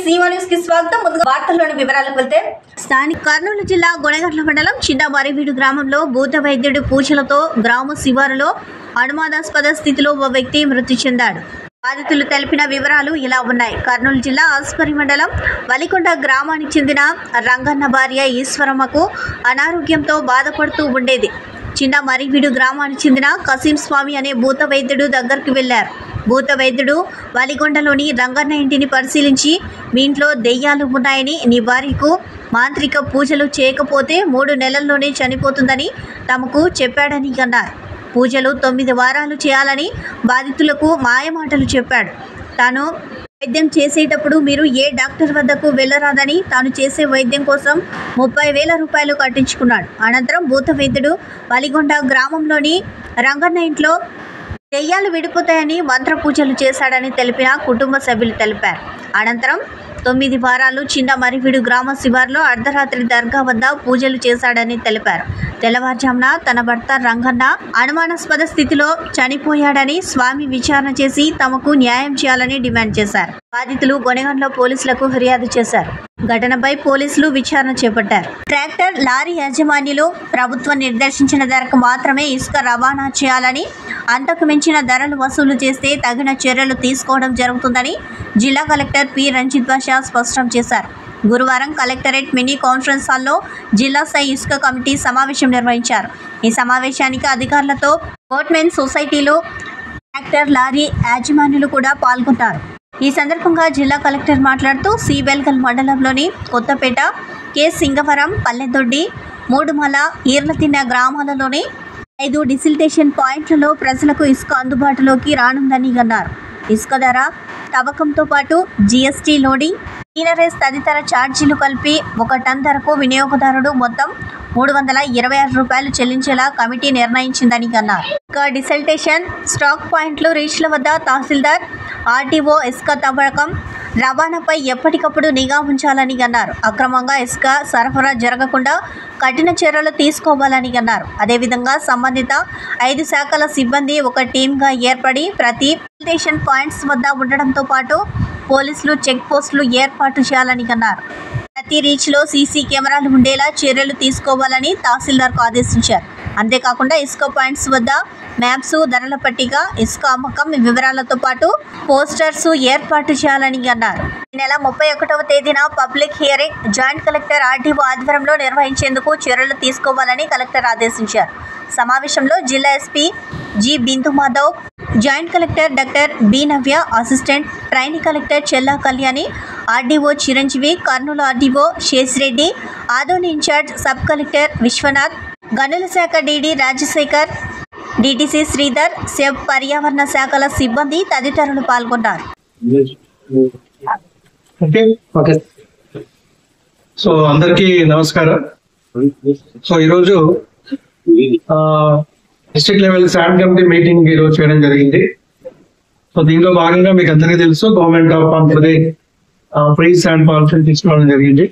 సీవా news కి స్వాగతం. ముందుగా వార్తల్లోని వివరాలకు వెళ్తే స్థానిక కర్నూలు జిల్లా గొనగట్ల మండలం చిన్న మరివీడు గ్రామంలో భూత వైద్యుడి పూజలతో గ్రామ శివారులో అనుమానాస్పద స్థితిలో ఓ వ్యక్తి మృతి చెందాడు. బాధితులు తెలిపిన వివరాలు ఇలా ఉన్నాయి. కర్నూలు జిల్లా ఆస్పరి మండలం వలికొండ గ్రామానికి చెందిన రంగన్న భార్య ఈశ్వరమ్మకు అనారోగ్యంతో బాధపడుతూ ఉండేది. చిన్న మరివీడు గ్రామానికి చెందిన కసీం స్వామి అనే భూత వైద్యుడు దగ్గరికి వెళ్లారు. భూత వైద్యుడు వలిగొండలోని రంగన్న ఇంటిని పరిశీలించి, మీ ఇంట్లో దెయ్యాలు ఉన్నాయని, నీ భార్యకు మాంత్రిక పూజలు చేయకపోతే 3 నెలల్లోనే చనిపోతుందని తమకు చెప్పాడని అన్నారు. పూజలు 9 వారాలు చేయాలని బాధితులకు మాయమాటలు చెప్పాడు. తాను వైద్యం చేసేటప్పుడు మీరు ఏ డాక్టర్ వద్దకు వెళ్ళరాదని, తాను చేసే వైద్యం కోసం 30,000 రూపాయలు కట్టించుకున్నాడు. అనంతరం భూత వైద్యుడు వలిగొండ గ్రామంలోని రంగన్న ఇంట్లో దెయ్యాలు విడిపోతాయని మంత్ర పూజలు చేశాడని తెలిపిన కుటుంబ సభ్యులు తెలిపారు. అనంతరం 9 వారాలు చిన్న మరివీడు గ్రామ శివారులో అర్ధరాత్రి దర్గా వద్ద పూజలు చేశాడని తెలిపారు. తెల్లవారుజామున తన భర్త రంగన్న అనుమానాస్పద స్థితిలో చనిపోయాడని స్వామి విచారణ చేసి తమకు న్యాయం చేయాలని డిమాండ్ చేశారు. బాధితులు గొనగండ్ల పోలీసులకు ఫిర్యాదు చేశారు. ఘటనపై పోలీసులు విచారణ చేపట్టారు. ట్రాక్టర్, లారీ యాజమాన్యులు ప్రభుత్వం నిర్దేశించిన ధరకు మాత్రమే ఇసుక రవాణా చేయాలని, అంతకు మించిన ధరలు వసూలు చేస్తే తగిన చర్యలు తీసుకోవడం జరుగుతుందని జిల్లా కలెక్టర్ పి. రంజిత్ బాషా స్పష్టం చేశారు. గురువారం కలెక్టరేట్ మినీ కాన్ఫరెన్స్ హాల్లో జిల్లా స్థాయి ఇసుక కమిటీ సమావేశం నిర్వహించారు. ఈ సమావేశానికి అధికారులతో బోట్మెన్ సొసైటీలు, ట్రాక్టర్, లారీ యాజమాన్యులు కూడా పాల్గొన్నారు. ఈ సందర్భంగా జిల్లా కలెక్టర్ మాట్లాడుతూ సీబెల్గల్ మండలంలోని కొత్తపేట, కె. సింగవరం, పల్లెదొడ్డి, మూడుమల, ఈర్లతిన్న గ్రామాలలోని 5 డిసిల్టేషన్ పాయింట్లలో ప్రజలకు ఇసుక అందుబాటులోకి రానుందని అన్నారు. ఇసుక ధర తవ్వకంతో పాటు జీఎస్టీ, లోడింగ్, ఈనరేస్ తదితర ఛార్జీలు కలిపి 1 టన్ ధరకు వినియోగదారుడు మొత్తం 326 రూపాయలు చెల్లించేలా కమిటీ నిర్ణయించిందని అన్నారు. ఇక డిసల్టేషన్ స్టాక్ పాయింట్లు, రీచ్ల వద్ద తహసీల్దార్, ఆర్టీఓ ఇసుక తవ్వకం, రవాణాపై ఎప్పటికప్పుడు నిఘా ఉంచాలని అన్నారు. అక్రమంగా ఇసుక సరఫరా జరగకుండా కఠిన చర్యలు తీసుకోవాలని అన్నారు. అదేవిధంగా సంబంధిత 5 శాఖల సిబ్బంది ఒక టీమ్గా ఏర్పడి ప్రతి డిసల్టేషన్ పాయింట్స్ వద్ద ఉండడంతో పాటు పోలీసులు చెక్ పోస్టులు ఏర్పాటు చేయాలని అన్నారు. ప్రతి రీచ్లో సీసీ కెమెరాలు ఉండేలా చర్యలు తీసుకోవాలని తహసీల్దార్కు ఆదేశించారు. అంతేకాకుండా ఇసుక పాయింట్స్ వద్ద మ్యాప్స్, ధరల పట్టిక, ఇసుక అమ్మకం వివరాలతో పాటు పోస్టర్స్ ఏర్పాటు చేయాలని అన్నారు. ఈ నెల 31వ తేదీన public hearing joint collector, RTO ఆధ్వర్యంలో నిర్వహించేందుకు చర్యలు తీసుకోవాలని కలెక్టర్ ఆదేశించారు. సమావేశంలో జిల్లా SP G. Bindu Madhav, joint collector doctor B. Navya, assistant training collector Chella Kalyani, RDO Chiranjeevi, Kurnool RDO Seshireddy, Adoni incharge sub collector Vishwanath, గనుల శాఖ DD Rajasekhar, DTC Sridhar, SEB పర్యావరణ శాఖల సిబ్బంది తదితరులు పాల్గొన్నారు. సో అందరికీ నమస్కారం. సో ఈరోజు district level sand committee meeting ఈరోజు చేయడం జరిగింది. సో దీనిలో భాగంగా మీకు అందరికీ తెలుసు, government of Andhra Pradesh free sand policy తీసుకోవడం జరిగింది.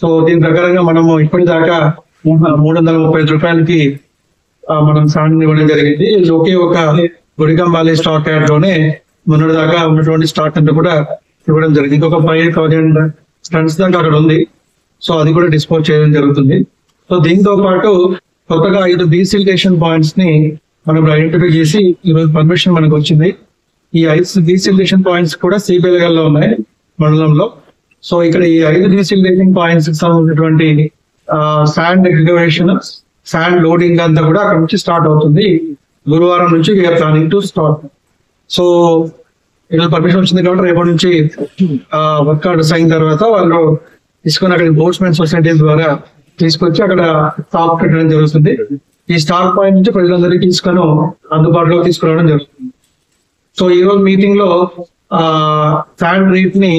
సో దీని ప్రకారంగా మనము ఇప్పటిదాకా 335 రూపాయలకి మనం శాండ్ ఇవ్వడం జరిగింది. ఇది ఒకే ఒక గుడికంబాలి స్టాక్ యార్డ్ లోనే మొన్నటి దాకా ఉన్నటువంటి స్టాక్ అంతా కూడా ఇవ్వడం జరిగింది. ఇంకొక 5,000 టన్స్ దాకా అక్కడ ఉంది. సో అది కూడా డిస్పోజ్ చేయడం జరుగుతుంది. సో దీంతో పాటు కొత్తగా 5 డీసిల్టేషన్ పాయింట్స్ ని మనం ఐడెంటిఫై చేసి ఈరోజు పర్మిషన్ మనకు వచ్చింది. ఈ 5 డీసిల్టేషన్ పాయింట్స్ కూడా సిబిఎల్గల్ లో ఉన్నాయి మండలంలో. సో ఇక్కడ ఈ 5 డీసిల్టేషన్ పాయింట్స్ కి సంబంధించినటువంటి శాండ్ ఎగ్జిక్యూషన్, శాండ్ లోడింగ్ అంతా కూడా అక్కడ నుంచి స్టార్ట్ అవుతుంది. గురువారం నుంచి we are planning to start. So ఈరోజు పర్మిషన్ వచ్చింది కాబట్టి రేపటి నుంచి వర్క్ ఆర్డర్స్ అయిన తర్వాత వాళ్ళు తీసుకొని అక్కడ బోట్స్మెన్ సొసైటీ ద్వారా తీసుకొచ్చి అక్కడ స్టాక్ పెట్టడం జరుగుతుంది. ఈ స్టాక్ పాయింట్ నుంచి ప్రజలందరికీ తీసుకొని అందుబాటులోకి తీసుకురావడం జరుగుతుంది. సో ఈ రోజు మీటింగ్ లో శాండ్ రేట్ ని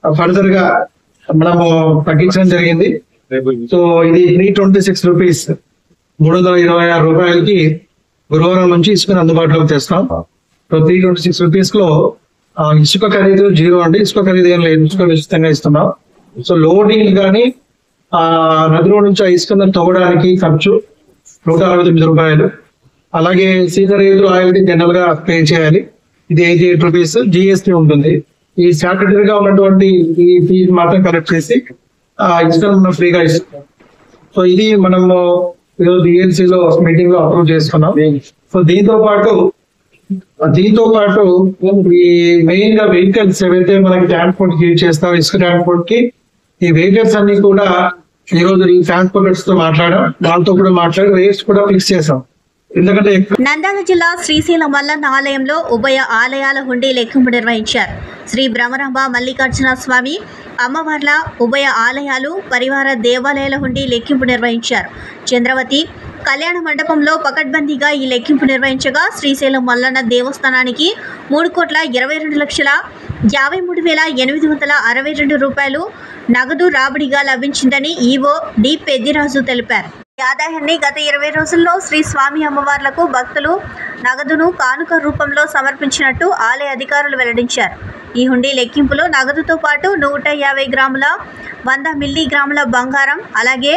ఫర్దర్ గా మనము తగ్గించడం జరిగింది. సో ఇది 326 రూపీస్, 326 రూపాయలకి గురువారం నుంచి ఇసుకని అందుబాటులోకి తెస్తాం. సో 326 రూపీస్ లో ఇసుక ఖరీదు 0 అండి. ఇసుక ఖరీదు ఏం లేదు, ఇసుక ఉచితంగా ఇస్తున్నాం. సో లోడింగ్ కానీ నదిలో నుంచి ఆ ఇసుకను తవ్వడానికి ఖర్చు 169 రూపాయలు. అలాగే సీజర్ ఆయిల్ జనరల్ గా పే చేయాలి. ఇది 88 రూపీస్. జిఎస్టీ ఉంటుంది. ఈ స్టాట్యూటరీగా ఉన్నటువంటి ఈ ఫీజు మాత్రం కలెక్ట్ చేసి ఇన్స్టాల్ ఫ్రీగా ఇస్తున్నాం. సో ఇది మనము ఈరోజు డిఎల్సీలో మీటింగ్ లో అప్రూవ్ చేసుకున్నాం. సో దీంతో పాటు ఈ మెయిన్ గా వెహికల్స్ ఏవైతే మనకి ట్రాన్స్పోర్ట్ యూజ్ చేస్తాం, ఇసుక ట్రాన్స్పోర్ట్ కి ఈ వెహికల్స్ అన్ని కూడా ఈ రోజు ఈ ట్రాన్స్పోర్టర్స్ తో మాట్లాడాం, వాళ్ళతో కూడా మాట్లాడి రేట్స్ కూడా ఫిక్స్ చేసాం. ఎందుకంటే నంద్యాల జిల్లా శ్రీశైలం మల్లన్న ఆలయంలో ఉభయ ఆలయాల హుండీ లెక్కింపు నిర్వహించారు. శ్రీ బ్రహ్మరాంబ మల్లికార్జున స్వామి అమ్మవార్ల ఉభయ ఆలయాలు పరివార దేవాలయాల హుండీ లెక్కింపు నిర్వహించారు. చంద్రవతి కళ్యాణ మండపంలో పకడ్బందీగా ఈ లెక్కింపు నిర్వహించగా శ్రీశైలం మల్లన్న దేవస్థానానికి 3,22,53,862 రూపాయలు నగదు రాబడిగా లభించిందని ఈవో డి పెద్దిరాజు తెలిపారు. ఈ ఆదాయాన్ని గత 20 రోజుల్లో శ్రీ స్వామి అమ్మవార్లకు భక్తులు నగదును కానుక రూపంలో సమర్పించినట్టు ఆలయ అధికారులు వెల్లడించారు. ఈ హుండీ లెక్కింపులో నగదుతో పాటు 150 గ్రాముల 100 మిల్లీగ్రాముల బంగారం, అలాగే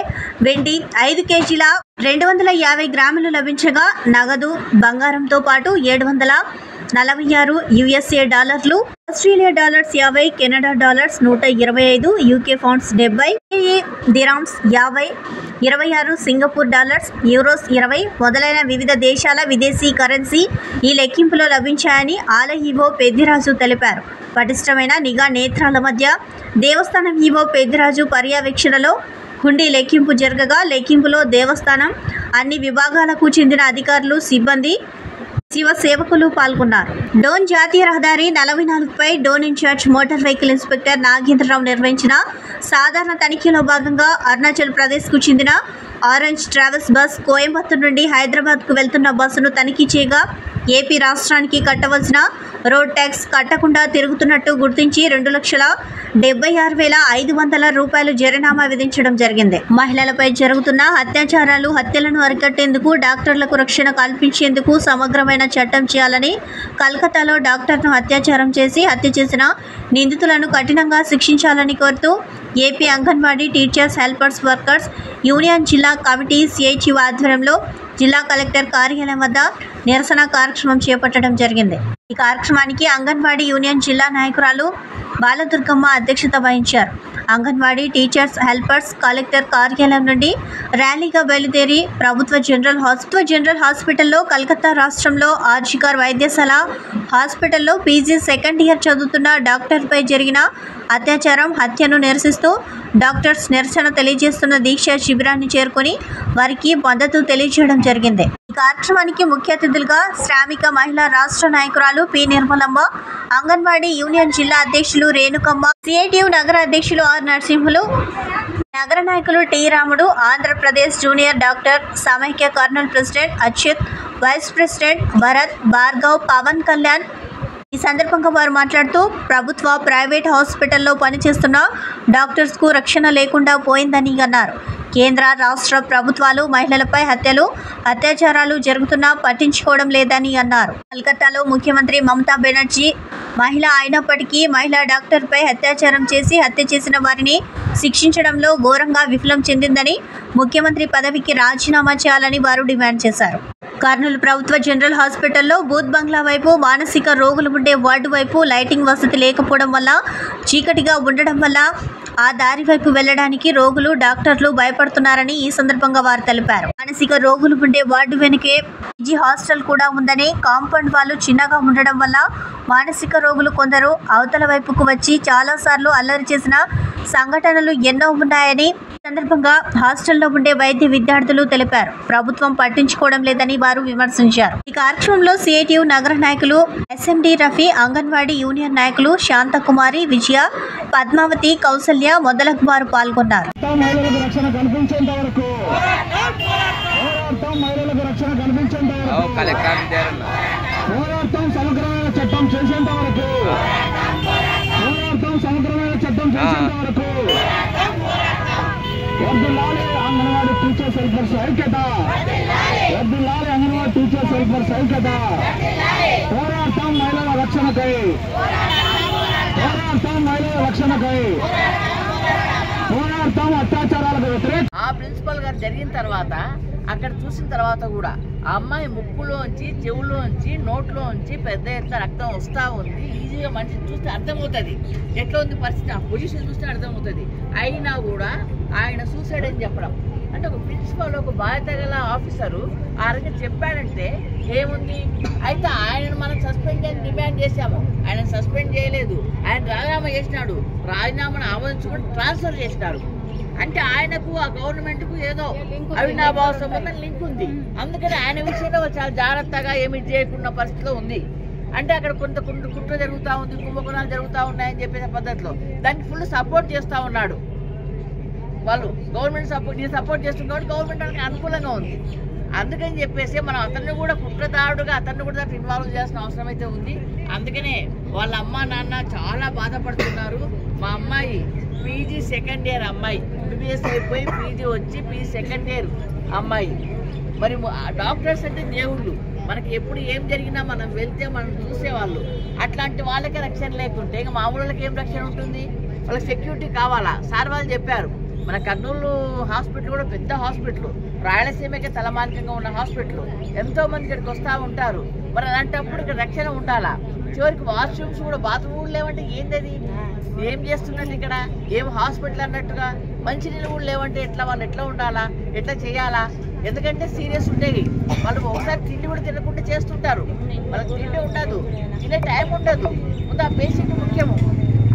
వెండి 5 కేజీల 250 గ్రాములు లభించగా నగదు బంగారంతో పాటు 746 యుఎస్ఏ డాలర్లు, Australia dollars 50, Canada dollars 125, UK pounds 70, dirhams 50, 26 Singapore dollars, euros 20 మొదలైన వివిధ దేశాల విదేశీ కరెన్సీ ఈ లెక్కింపులో లభించాయని ఆలయ ఈవో పెద్దిరాజు తెలిపారు. పటిష్టమైన నిఘా నేత్రాల మధ్య దేవస్థానం ఈవో పెద్దిరాజు పర్యవేక్షణలో హుండీ లెక్కింపు జరగగా లెక్కింపులో దేవస్థానం అన్ని విభాగాలకు చెందిన అధికారులు, సిబ్బంది, శివ సేవకులు పాల్గొన్నారు. డోన్ జాతీయ రహదారి 44పై Dhone incharge motor vehicle inspector Nagendrarao నిర్వహించిన సాధారణ తనిఖీలో భాగంగా అరుణాచల్ ప్రదేశ్కు చెందిన ఆరెంజ్ ట్రావెల్స్ బస్ కోయంబత్తూరు నుండి హైదరాబాద్కు వెళ్తున్న బస్సును తనిఖీ చేయగా ఏపీ రాష్ట్రానికి కట్టవలసిన రోడ్ ట్యాక్స్ కట్టకుండా తిరుగుతున్నట్టు గుర్తించి 2,76,500 రూపాయలు జరిమానా విధించడం జరిగింది. మహిళలపై జరుగుతున్న హత్యలను అరికట్టేందుకు, డాక్టర్లకు రక్షణ కల్పించేందుకు సమగ్రమైన చట్టం చేయాలని కలకత్తాలో డాక్టర్ను హత్య చేసిన నిందితులను కఠినంగా శిక్షించాలని కోరుతూ AP anganwadi teachers helpers workers union జిల్లా కమిటీ సిఐటియు ఆధ్వర్యంలో జిల్లా కలెక్టర్ కార్యాలయం వద్ద నిరసన కార్యక్రమం చేపట్టడం జరిగింది. ఈ కార్యక్రమానికి అంగన్వాడీ యూనియన్ జిల్లా నాయకురాలు బాలదుర్గమ్మ అధ్యక్షత వహించారు. అంగన్వాడీ టీచర్స్ హెల్పర్స్ కలెక్టర్ కార్యాలయం నుండి ర్యాలీగా బయలుదేరి ప్రభుత్వ జనరల్ హాస్పిటల్లో కలకత్తా రాష్ట్రంలో ఆర్జికర్ వైద్యశాల హాస్పిటల్లో పీజీ సెకండ్ ఇయర్ చదువుతున్న డాక్టర్పై జరిగిన హత్యను నిరసిస్తూ డాక్టర్స్ నిరసన తెలియజేస్తున్న దీక్ష శిబిరాన్ని చేరుకొని వారికి మద్దతు తెలియజేయడం జరిగింది. ఈ కార్యక్రమానికి ముఖ్య అతిథులుగా శ్రామిక మహిళా రాష్ట్ర నాయకురాలు పి నిర్మలమ్మ, అంగన్వాడీ యూనియన్ జిల్లా అధ్యక్షులు రేణుకమ్మ, సిఐటియు నగర అధ్యక్షులు ఆర్ నరసింహులు, నగర నాయకులు టి రాముడు, ఆంధ్రప్రదేశ్ జూనియర్ డాక్టర్ సమైక్య Kurnool president Achyut, vice president Bharat, Bhargav, Pawan Kalyan ఈ సందర్భంగా వారు మాట్లాడుతూ ప్రభుత్వ, ప్రైవేట్ హాస్పిటల్లో పనిచేస్తున్న డాక్టర్స్కు రక్షణ లేకుండా పోయిందని అన్నారు. కేంద్ర, రాష్ట్ర ప్రభుత్వాలు మహిళలపై అత్యాచారాలు జరుగుతున్నా పట్టించుకోవడం లేదని అన్నారు. కలకత్తాలో ముఖ్యమంత్రి మమతా బెనర్జీ మహిళ అయినప్పటికీ మహిళా డాక్టర్పై అత్యాచారం చేసి హత్య చేసిన వారిని శిక్షించడంలో ఘోరంగా విఫలం చెందిందని, ముఖ్యమంత్రి పదవికి రాజీనామా చేయాలని వారు డిమాండ్ చేశారు. కర్నూలు ప్రభుత్వ జనరల్ హాస్పిటల్లో బూత్ బంగ్లా వైపు, మానసిక రోగులు ఉండే వార్డు వైపు లైటింగ్ వసతి లేకపోవడం వల్ల, చీకటిగా ఉండడం వల్ల ఆ దారి వైపు వెళ్లడానికి రోగులు, డాక్టర్లు భయపడుతున్నారని ఈ సందర్భంగా వారు తెలిపారు. మానసిక రోగులు ఉండే వార్డు వెనుకే పీజీ హాస్టల్ కూడా ఉందని, కాంపౌండ్ వాళ్ళు చిన్నగా ఉండడం వల్ల మానసిక రోగులు కొందరు అవతల వైపుకు వచ్చి చాలాసార్లు అల్లరి చేసిన సంఘటనలు ఎన్నో ఉన్నాయని ఈ సందర్భంగా హాస్టల్లో ఉండే వైద్య విద్యార్థులు తెలిపారు. ప్రభుత్వం పట్టించుకోవడం లేదని వారు విమర్శించారు. ఈ కార్యక్రమంలో సిఐటియు నగర నాయకులు ఎస్ఎండి రఫీ, అంగన్వాడీ యూనియన్ నాయకులు శాంతకుమారి, విజయ, పద్మావతి, కౌసల్య మొదలగు వారు పాల్గొన్నారు. అంగన్వాడీ టీచర్స్ హెల్పర్స్ ఐక్యత, అంగన్వాడీ టీచర్స్ హెల్పర్స్ ఐక్యత, పోరాటం మహిళల రక్షణకై, పోరాటం అత్యాచారాలకు వ్యతిరేక. ఆ ప్రిన్సిపల్ గారు జరిగిన తర్వాత అక్కడ చూసిన తర్వాత కూడా ఆ అమ్మాయి ముక్కులోంచి, చెవులోంచి, నోట్లోంచి పెద్ద ఎత్తున రక్తం వస్తూ ఉంది. ఈజీగా మనిషిని చూస్తే అర్థమవుతుంది ఎట్లా ఉంది పరిస్థితి, ఆ పొజిషన్ చూస్తే అర్థమవుతుంది. అయినా కూడా ఆయన సూసైడ్ అని చెప్పడం అంటే ఒక ప్రిన్సిపల్, ఒక బాధ్యత గల ఆఫీసరు ఆ రకంగా చెప్పాడంటే ఏముంది. అయితే ఆయనను మనం సస్పెండ్ చేయని డిమాండ్ చేశాము, ఆయన సస్పెండ్ చేయలేదు. ఆయన రాజీనామా చేసినాడు, రాజీనామాను ఆమోదించుకొని ట్రాన్స్ఫర్ చేసినారు. అంటే ఆయనకు ఆ గవర్నమెంట్కు ఏదో అవినాభావ సంబంధం లింక్ ఉంది. అందుకని ఆయన విషయంలో చాలా జాగ్రత్తగా ఏమి చేయకున్న పరిస్థితిలో ఉంది. అంటే అక్కడ కొంత కుట్ర జరుగుతూ ఉంది, కుంభకోణాలు జరుగుతూ ఉన్నాయని చెప్పే పద్ధతిలో దానికి ఫుల్ సపోర్ట్ చేస్తూ ఉన్నాడు. వాళ్ళు గవర్నమెంట్ సపోర్ట్ చేస్తుంది కాబట్టి గవర్నమెంట్ వాళ్ళకి అనుకూలంగా ఉంది. అందుకని చెప్పేసి మనం అతన్ని కూడా కుట్రదారుడుగా అతన్ని కూడా దాంట్లో ఇన్వాల్వ్ చేయాల్సిన అవసరం అయితే ఉంది. అందుకనే వాళ్ళ అమ్మ నాన్న చాలా బాధపడుతున్నారు. మా అమ్మాయి పీజీ సెకండ్ ఇయర్ అమ్మాయి, ఎంబీబీఎస్ అయిపోయి పీజీ వచ్చి పీజీ సెకండ్ ఇయర్ అమ్మాయి. మరి డాక్టర్స్ అంటే దేవుళ్ళు, మనకి ఎప్పుడు ఏం జరిగినా మనం వెళ్తే మనం చూసేవాళ్ళు. అట్లాంటి వాళ్ళకే రక్షణ లేకుంటే ఇంకా మామూలు వాళ్ళకి ఏం రక్షణ ఉంటుంది? వాళ్ళకి సెక్యూరిటీ కావాలా? సార్ వాళ్ళు చెప్పారు, మన కర్నూలు హాస్పిటల్ కూడా పెద్ద హాస్పిటల్, రాయలసీమకే తలమానికంగా ఉన్న హాస్పిటల్, ఎంతో మంది ఇక్కడికి వస్తూ ఉంటారు. మరి అలాంటప్పుడు ఇక్కడ రక్షణ ఉండాలా? చివరికి వాష్రూమ్స్ కూడా, బాత్రూమ్ లేవంటే ఏంటది? ఏం చేస్తున్నట్టు ఇక్కడ? ఏం హాస్పిటల్ అన్నట్టుగా మంచినీళ్ళు కూడా లేవంటే ఎట్లా? వాళ్ళు ఎట్లా ఉండాలా? ఎట్లా చేయాలా? ఎందుకంటే సీరియస్ ఉండేవి వాళ్ళు. ఒకసారి తిండి కూడా తినకుండా చేస్తుంటారు, వాళ్ళకి తిండి ఉండదు, తినే టైం ఉండదు, ముందు ఆ పేషెంట్ ముఖ్యము.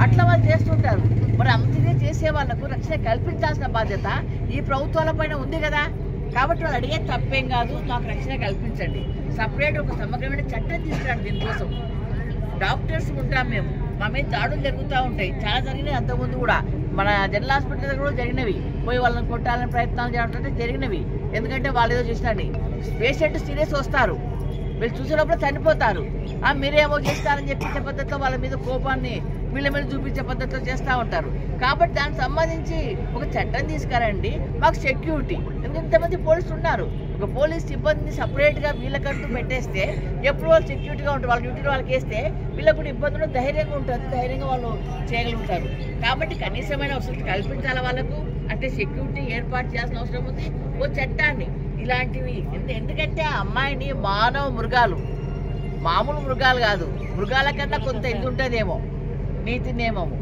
అట్లా వాళ్ళు చేస్తుంటారు. మరి అంతగా చేసే వాళ్ళకు రక్షణ కల్పించాల్సిన బాధ్యత ఈ ప్రభుత్వాల పైన ఉంది కదా. కాబట్టి వాళ్ళు అడిగే తప్పేం కాదు, మాకు రక్షణ కల్పించండి. సపరేట్ ఒక సమగ్రమైన చట్టం తీసుకురండి దీనికోసం. డాక్టర్స్ ఉంటాం మేము, మా మీద దాడులు జరుగుతూ ఉంటాయి, చాలా జరిగినాయి అంతకుముందు కూడా. మన జనరల్ హాస్పిటల్ దగ్గర కూడా జరిగినవి, పోయి వాళ్ళని కొట్టాలని ప్రయత్నాలు చేయడం జరిగినవి. ఎందుకంటే వాళ్ళు ఏదో చేస్తారని. పేషెంట్ సీరియస్ వస్తారు, వీళ్ళు చూసేటప్పుడు చనిపోతారు. మీరేమో చేస్తారని చెప్పించే పద్ధతిలో వాళ్ళ మీద కోపాన్ని వీళ్ళ మీద చూపించే పద్ధతిలో చేస్తూ ఉంటారు. కాబట్టి దానికి సంబంధించి ఒక చట్టం తీసుకురండి, మాకు సెక్యూరిటీ. ఎందుకంటే ఇంతమంది పోలీసులు ఉన్నారు, ఒక పోలీస్ సిబ్బందిని సపరేట్గా వీళ్ళకంటూ పెట్టేస్తే ఎప్పుడు వాళ్ళు సెక్యూరిటీగా ఉంటారు. వాళ్ళ డ్యూటీలో వాళ్ళకి వేస్తే వీళ్ళకు కూడా ఇబ్బందులు ధైర్యంగా ఉంటుంది, ధైర్యంగా వాళ్ళు చేయగలుగుతారు. కాబట్టి కనీసమైన అవసరం కల్పించాలి వాళ్ళకు. అంటే సెక్యూరిటీ ఏర్పాటు చేయాల్సిన అవసరం ఉంది, ఓ చట్టాన్ని ఇలాంటివి. ఎందుకంటే ఆ అమ్మాయిని మానవ మృగాలు, మామూలు మృగాలు కాదు, మృగాల కన్నా కొంత ఇది ఉంటుందేమో నీతి నియమము.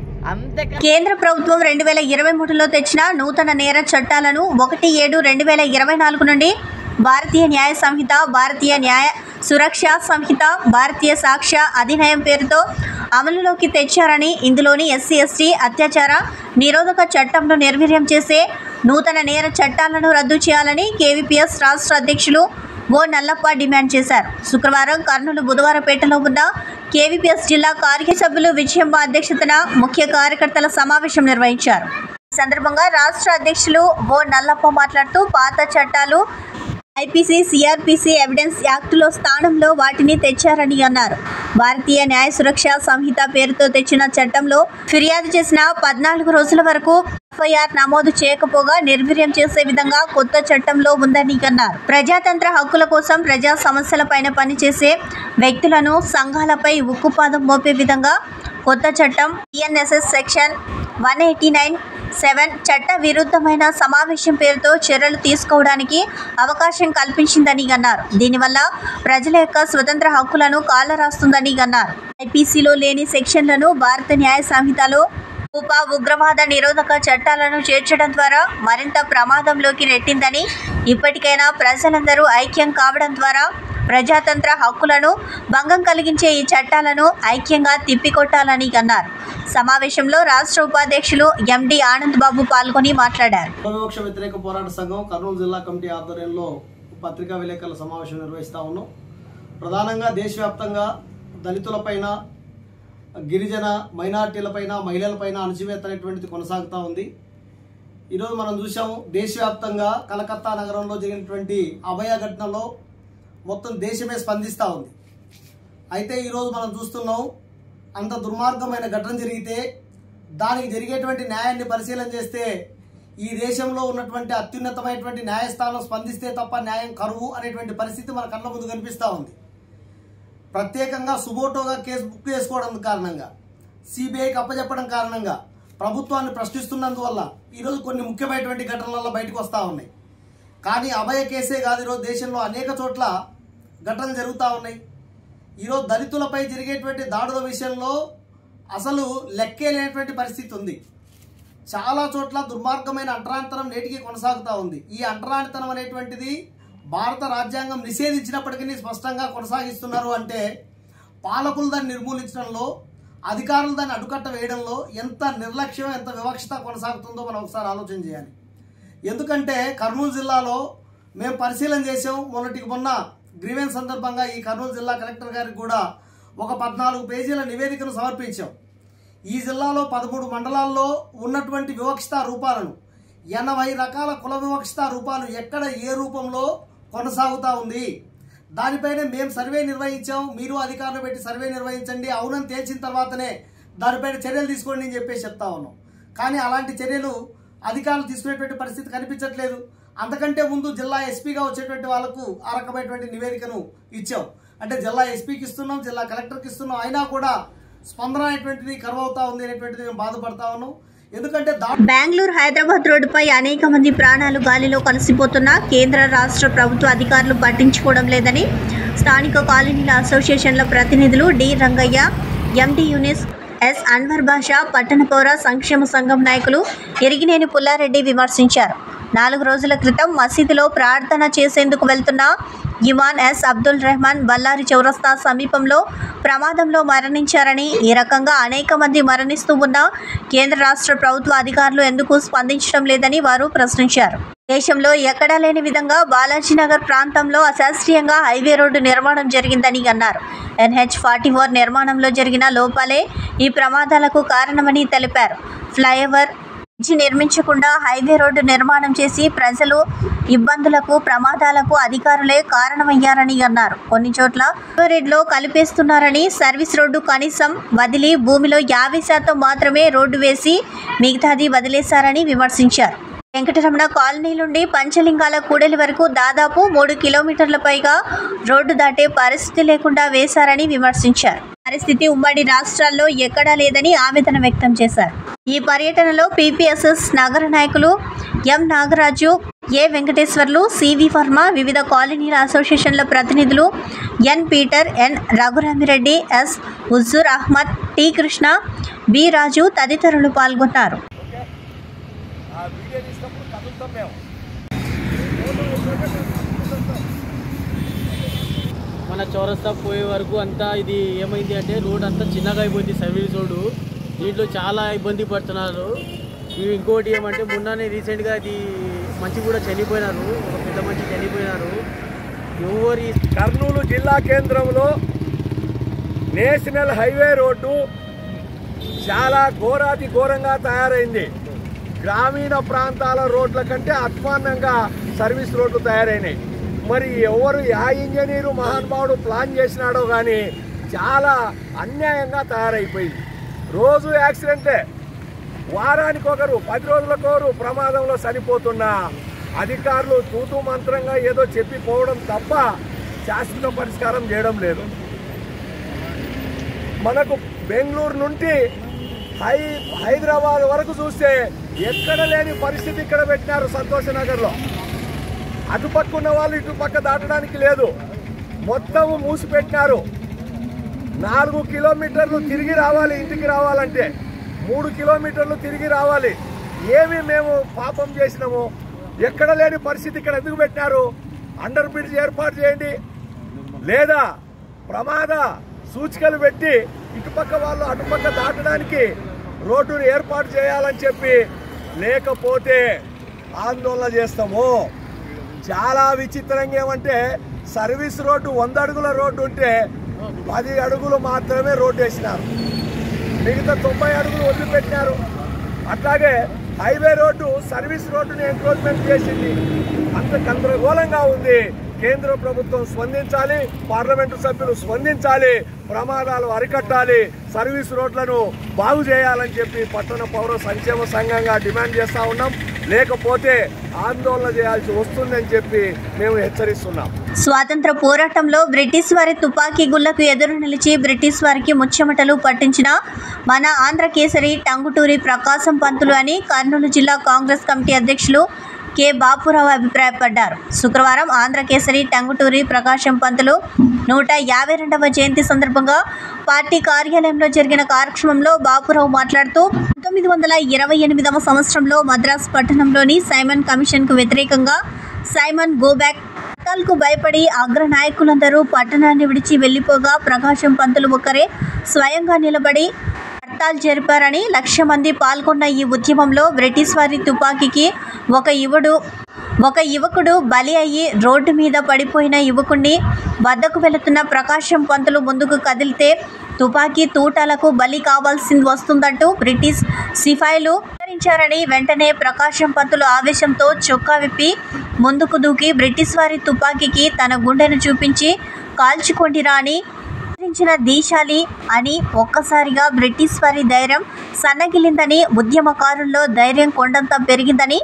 కేంద్ర ప్రభుత్వం 2023లో తెచ్చిన నూతన నేర చట్టాలను 1/7/2024 నుండి భారతీయ న్యాయ సంహిత, భారతీయ న్యాయ సురక్ష సంహిత, భారతీయ సాక్ష్య అధినియం పేరుతో అమలులోకి తెచ్చారని, ఇందులోని ఎస్సీ ఎస్టీ అత్యాచార నిరోధక చట్టంను నిర్వీర్యం చేసే నూతన నేర చట్టాలను రద్దు చేయాలని కేవీపీఎస్ రాష్ట్ర అధ్యక్షులు ఓ నల్లప్ప డిమాండ్ చేశారు. శుక్రవారం కర్నూలు బుధవారపేటలో ఉన్న కేవీపీఎస్ జిల్లా కార్యసభ్యులు విజయమ్మ అధ్యక్షతన ముఖ్య కార్యకర్తల సమావేశం నిర్వహించారు. ఈ సందర్భంగా రాష్ట్ర అధ్యక్షులు ఓ నల్లప్ప మాట్లాడుతూ పాత చట్టాలు ఐపీసీ, సిఆర్పీసీ, ఎవిడెన్స్ యాక్టులో స్థానంలో వాటిని తెచ్చారని అన్నారు. భారతీయ న్యాయ సురక్ష సంహిత పేరుతో తెచ్చిన చట్టంలో ఫిర్యాదు చేసిన 14 రోజుల వరకు ఎఫ్ఐఆర్ నమోదు చేయకపోగా నిర్వీర్యం చేసే విధంగా కొత్త చట్టంలో ఉందని అన్నారు. ప్రజాతంత్ర హక్కుల కోసం ప్రజా సమస్యలపైన పనిచేసే వ్యక్తులను, సంఘాలపై ఉక్కుపాదం మోపే విధంగా కొత్త చట్టం టిఎన్ఎస్ఎస్ సెక్షన్ 189(7) చట్ట విరుద్ధమైన సమావేశం పేరుతో చర్యలు తీసుకోవడానికి అవకాశం కల్పించిందని అన్నారు. దీనివల్ల ప్రజల యొక్క స్వతంత్ర హక్కులను కాలరాస్తుందని అన్నారు. ఐపీసీలో లేని సెక్షన్లను భారత న్యాయ సంహితలో ఉగ్రవాద నిరోధక చట్టాలను చేర్చడం ద్వారా మరింత ప్రమాదంలోకి నెట్టిందని, ఇప్పటికైనా ప్రజలందరూ ఐక్యం కావడం ద్వారా ప్రజాతంత్ర హక్కులను భంగం కలిగించే ఈ చట్టాలను ఐక్యంగా తిప్పికొట్టాలని అన్నారు. సమావేశంలో రాష్ట్ర ఉపాధ్యక్షులు ఎండి ఆనంద్ బాబు పాల్గొని మాట్లాడారు. వివక్ష వ్యతిరేక పోరాట సంఘం కర్నూలు జిల్లా కమిటీ ఆధ్వర్యంలో పత్రికా విలేకరుల సమావేశం నిర్వహిస్తా ఉన్నాం. ప్రధానంగా దేశవ్యాప్తంగా దళితులపైన, గిరిజన మైనార్టీలపైన, మహిళలపైన అణచివేత అనేటువంటిది కొనసాగుతూ ఉంది. ఈరోజు మనం చూసాము, దేశవ్యాప్తంగా కలకత్తా నగరంలో జరిగినటువంటి అభయ ఘటనలో మొత్తం దేశమే స్పందిస్తూ ఉంది. అయితే ఈరోజు మనం చూస్తున్నాం, అంత దుర్మార్గమైన ఘటన జరిగితే దానికి జరిగేటువంటి న్యాయాన్ని పరిశీలన చేస్తే ఈ దేశంలో ఉన్నటువంటి అత్యున్నతమైనటువంటి న్యాయస్థానం స్పందిస్తే తప్ప న్యాయం కరువు అనేటువంటి పరిస్థితి మన కళ్ళ ముందు కనిపిస్తూ ఉంది. ప్రత్యేకంగా సుబోటోగా కేసు బుక్ చేసుకోవడం కారణంగా, సిబిఐకి అప్పచెప్పడం కారణంగా, ప్రభుత్వాన్ని ప్రశ్నిస్తున్నందువల్ల ఈరోజు కొన్ని ముఖ్యమైనటువంటి ఘటనల బయటకు వస్తూ ఉన్నాయి. కానీ అభయ కేసే కాదు, ఈరోజు దేశంలో అనేక చోట్ల ఘటనలు జరుగుతూ ఉన్నాయి. ఈరోజు దళితులపై జరిగేటువంటి దాడుల విషయంలో అసలు లెక్కే లేనటువంటి పరిస్థితి ఉంది. చాలా చోట్ల దుర్మార్గమైన అంటరానితనం నేటికి కొనసాగుతూ ఉంది. ఈ అంటరానితనం అనేటువంటిది భారత రాజ్యాంగం నిషేధించినప్పటికీ స్పష్టంగా కొనసాగిస్తున్నారు అంటే పాలకులు దాన్ని నిర్మూలించడంలో, అధికారులు దాన్ని అడ్డుకట్ట వేయడంలో ఎంత నిర్లక్ష్యం, ఎంత వివక్షత కొనసాగుతుందో మనం ఒకసారి ఆలోచన చేయాలి. ఎందుకంటే కర్నూలు జిల్లాలో మేము పరిశీలన చేసాం. మొన్నటికి మొన్న గ్రీవెన్స్ సందర్భంగా ఈ కర్నూలు జిల్లా కలెక్టర్ గారికి కూడా ఒక 14 పేజీల నివేదికను సమర్పించాం. ఈ జిల్లాలో 13 మండలాల్లో ఉన్నటువంటి వివక్షత రూపాలను, 80 రకాల కుల వివక్షత రూపాలు ఎక్కడ ఏ రూపంలో కొనసాగుతూ ఉంది, దానిపైన మేము సర్వే నిర్వహించాం. మీరు అధికారులు పెట్టి సర్వే నిర్వహించండి, అవునని తేల్చిన తర్వాతనే దానిపైన చర్యలు తీసుకోండి అని చెప్పేసి చెప్తా ఉన్నాం. కానీ అలాంటి చర్యలు అధికారులు తీసుకునేటువంటి పరిస్థితి కనిపించట్లేదు. అంతకంటే ముందు జిల్లా ఎస్పీగా వచ్చేటువంటి వాళ్ళకు ఆ రకమైనటువంటి నివేదికను ఇచ్చాం. అంటే జిల్లా ఎస్పీకి ఇస్తున్నాం, జిల్లా కలెక్టర్కి ఇస్తున్నాం, అయినా కూడా స్పందన అనేటువంటిది కరువవుతా ఉంది అనేటువంటిది మేము బాధపడతా ఉన్నాం. ఎందుకంటే బెంగళూరు హైదరాబాద్ రోడ్డుపై అనేక మంది ప్రాణాలు గాలిలో కలిసిపోతున్న కేంద్ర రాష్ట్ర ప్రభుత్వ అధికారులు పట్టించుకోవడం లేదని స్థానిక కాలనీల అసోసియేషన్ల ప్రతినిధులు డి రంగయ్య, ఎండి యూనిస్, ఎస్ అన్వర్ బాషా, పట్టణ పౌర సంక్షేమ సంఘం నాయకులు ఎరిగినేని పుల్లారెడ్డి విమర్శించారు. 4 రోజుల క్రితం మసీదులో ప్రార్థన చేసేందుకు వెళ్తున్న ఇమాన్ ఎస్ అబ్దుల్ రెహమాన్ బల్లారి చౌరస్తా సమీపంలో ప్రమాదంలో మరణించారని, ఈ రకంగా అనేక మంది మరణిస్తూ ఉన్న కేంద్ర రాష్ట్ర ప్రభుత్వ అధికారులు ఎందుకు స్పందించడం లేదని వారు ప్రశ్నించారు. దేశంలో ఎక్కడా లేని విధంగా బాలాజీనగర్ ప్రాంతంలో అశాస్త్రీయంగా హైవే రోడ్డు నిర్మాణం జరిగిందని అన్నారు. NH-44 నిర్మాణంలో జరిగిన లోపాలే ఈ ప్రమాదాలకు కారణమని తెలిపారు. ఫ్లైఓవర్ నిర్మించకుండా హైవే రోడ్డు నిర్మాణం చేసి ప్రజలు ఇబ్బందులకు, ప్రమాదాలకు అధికారులే కారణమయ్యారని అన్నారు. కొన్ని చోట్ల రోడ్లో కలిపేస్తున్నారని, సర్వీస్ రోడ్డు కనీసం వదిలి భూమిలో 50% మాత్రమే రోడ్డు వేసి మిగతాది వదిలేశారని విమర్శించారు. వెంకటరమణ కాలనీ నుండి పంచలింగాల కూడలి వరకు దాదాపు 3 కిలోమీటర్ల పైగా రోడ్డు దాటే పరిస్థితి లేకుండా వేశారని విమర్శించారు. పరిస్థితి ఉమ్మడి రాష్ట్రాల్లో ఎక్కడా లేదని ఆవేదన వ్యక్తం చేశారు. ఈ పర్యటనలో పీపీఎస్ఎస్ నగర నాయకులు M Nagaraju, A Venkateswarlu, CV Varma, వివిధ కాలనీల అసోసియేషన్ల ప్రతినిధులు N Peter, N Raghuramireddy, S Huzur Ahmed, T Krishna, B Raju తదితరులు పాల్గొన్నారు. మన చౌరస్తా పోయే వరకు అంతా ఇది ఏమైంది అంటే రోడ్ అంతా చిన్నగా అయిపోయింది, సర్వీస్ రోడ్డు. దీంట్లో చాలా ఇబ్బంది పడుతున్నారు. ఇంకోటి ఏమంటే మొన్ననే రీసెంట్గా అది మంచి కూడా చనిపోయినారు, ఒక పెద్ద మంచి చనిపోయినారు. ఎవరి కర్నూలు జిల్లా కేంద్రంలో నేషనల్ హైవే రోడ్డు చాలా ఘోరాతి ఘోరంగా తయారైంది. గ్రామీణ ప్రాంతాల రోడ్ల కంటే అధ్వాన్నంగా సర్వీస్ రోడ్లు తయారైనాయి. మరి ఎవరు యా ఇంజనీరు మహానుభావుడు ప్లాన్ చేసినాడో కానీ చాలా అన్యాయంగా తయారైపోయింది. రోజు యాక్సిడెంటే, వారానికి ఒకరు, 10 రోజులకొకరు ప్రమాదంలో చనిపోతున్న అధికారులు తూతూ మంత్రంగా ఏదో చెప్పిపోవడం తప్ప శాశ్వత పరిష్కారం చేయడం లేదు. మనకు బెంగళూరు నుండి హైదరాబాద్ వరకు చూస్తే ఎక్కడ లేని పరిస్థితి ఇక్కడ పెట్టినారు. సంతోష నగర్లో అటుపక్క ఉన్న వాళ్ళు ఇటు పక్క దాటడానికి లేదు, మొత్తం మూసిపెట్టినారు. 4 కిలోమీటర్లు తిరిగి రావాలి, ఇంటికి రావాలంటే 3 కిలోమీటర్లు తిరిగి రావాలి. ఏమి మేము పాపం చేసినాము? ఎక్కడ లేని పరిస్థితి ఇక్కడ ఎందుకు పెట్టినారు? అండర్ బ్రిడ్జ్ ఏర్పాటు చేయండి, లేదా ప్రమాద సూచికలు పెట్టి ఇటుపక్క వాళ్ళు అటుపక్క దాటడానికి రోడ్డును ఏర్పాటు చేయాలని చెప్పి, లేకపోతే ఆందోళన చేస్తాము. చాలా విచిత్రంగా ఏమంటే సర్వీస్ రోడ్డు 100 అడుగుల రోడ్డు ఉంటే 10 అడుగులు మాత్రమే రోడ్డు వేసినారు, మిగతా 90 అడుగులు వదిలిపెట్టినారు. అట్లాగే హైవే రోడ్డు సర్వీస్ రోడ్డుని ఎంక్రోచ్మెంట్ చేసింది. అంత గందరగోళంగా ఉంది. కేంద్ర ప్రభుత్వం స్పందించాలి, పార్లమెంటు సభ్యులు స్పందించాలి, ప్రమాదాలు అరికట్టాలి, సర్వీస్ రోడ్లను బాగు చేయాలని చెప్పి పట్టణ పౌర సంక్షేమ సంఘంగా డిమాండ్ చేస్తూ ఉన్నాం. లేకపోతే ఆందోళన చేయాల్సి వస్తుందని చెప్పి మేము హెచ్చరిస్తున్నాం. స్వాతంత్ర పోరాటంలో బ్రిటిష్ వారి తుపాకీ గుళ్లకు ఎదురు నిలిచి బ్రిటిష్ వారికి ముచ్చెమటలు పట్టించిన మన ఆంధ్ర కేసరి టంగుటూరి ప్రకాశం పంతులు అని కర్నూలు జిల్లా కాంగ్రెస్ కమిటీ అధ్యక్షులు కె బాపురావు అభిప్రాయపడ్డారు. శుక్రవారం ఆంధ్రకేసరి టంగుటూరి ప్రకాశం పంతులు 152వ జయంతి సందర్భంగా పార్టీ కార్యాలయంలో జరిగిన కార్యక్రమంలో బాపురావు మాట్లాడుతూ 1928వ సంవత్సరంలో మద్రాసు పట్టణంలోని సైమన్ కమిషన్కు వ్యతిరేకంగా సైమన్ గోబ్యాక్ చట్టాలకు భయపడి అగ్రనాయకులందరూ పట్టణాన్ని విడిచి వెళ్లిపోగా ప్రకాశం పంతులు ఒక్కరే స్వయంగా నిలబడి హర్తాల్ జరిపారని, 1,00,000 మంది పాల్గొన్న ఈ ఉద్యమంలో బ్రిటిష్ వారి తుపాకీకి ఒక యువకుడు బలి అయ్యి రోడ్డు మీద పడిపోయిన యువకుడిని వద్దకు వెళుతున్న ప్రకాశం పంతులు ముందుకు కదిలితే తుపాకీ తూటాలకు బలి కావాల్సి వస్తుందంటూ బ్రిటిష్ సిపాయిలు హెచ్చరించారని, వెంటనే ప్రకాశం పంతులు ఆవేశంతో చొక్కా విప్పి ముందుకు దూకి బ్రిటిష్ వారి తుపాకీకి తన గుండెను చూపించి కాల్చుకోండిరా అని దీశాలి అని ఒక్కసారిగా బ్రిటిష్ వారి ధైర్యం సన్నగిలిందని, ఉద్యమకారుల్లో ధైర్యం కొండంత పెరిగిందని,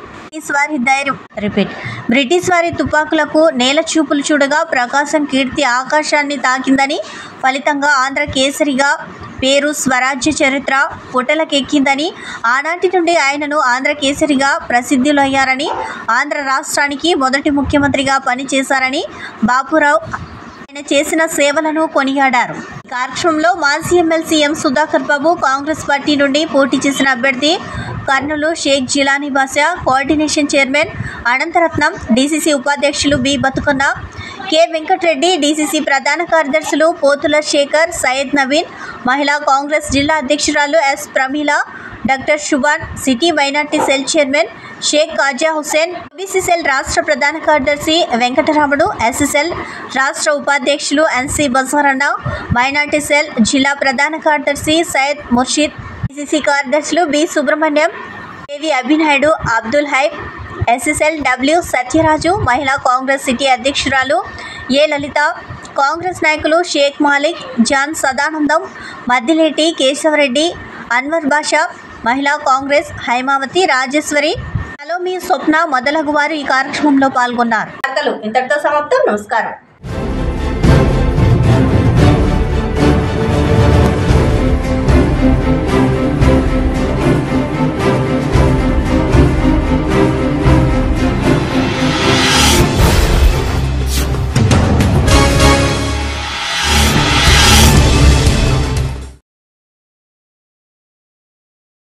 బ్రిటిష్ వారి తుపాకులకు నేల చూపులు చూడగా ప్రకాశం కీర్తి ఆకాశాన్ని తాకిందని, ఫలితంగా ఆంధ్ర కేసరిగా పేరు స్వరాజ్య చరిత్ర పుటలకెక్కిందని, ఆనాటి నుండి ఆయనను ఆంధ్ర కేసరిగా ప్రసిద్ధులయ్యారని, ఆంధ్ర రాష్ట్రానికి మొదటి ముఖ్యమంత్రిగా పనిచేశారని బాపురావు ఆయన చేసిన సేవలను కొనియాడారు. ఈ కార్యక్రమంలో మాజీ MLC M Sudhakar Babu, Congress party నుండి పోటీ చేసిన అభ్యర్థి Kurnool Sheikh Jilani Basha, coordination chairman Anantaratnam, DCC ఉపాధ్యక్షులు B Bathukanna, K Venkatareddy, DCC ప్రధాన కార్యదర్శులు పోతుల శేఖర్, సయ్యద్ నవీన్, మహిళా కాంగ్రెస్ జిల్లా అధ్యక్షురాలు S Pramila, doctor Shuban, city minority cell chairman Sheikh Khaja Hussain, OBC cell రాష్ట్ర ప్రధాన కార్యదర్శి వెంకటరాముడు, ఎస్ఎస్ఎల్ రాష్ట్ర ఉపాధ్యక్షులు ఎన్సి బజారన్న, మైనార్టీ సెల్ జిల్లా ప్రధాన కార్యదర్శి సయ్యద్ ముర్షిద్, డీసీసీ కార్యదర్శులు B Subrahmanyam, KV Abhinayudu, Abdul Haib, SSL W Satyaraju, మహిళా కాంగ్రెస్ సిటీ అధ్యక్షురాలు ఏ లలిత, కాంగ్రెస్ నాయకులు షేక్ మాలిక్, జాన్ సదానందం, మద్దిలేటి కేశవరెడ్డి, అన్వర్ బాషా, మహిళా కాంగ్రెస్ హైమావతి రాజేశ్వరి, సలోమి, స్వప్న మొదలగు వారు ఈ కార్యక్రమంలో పాల్గొన్నారు. ఇంతటితో సమాప్తం. నమస్కారం.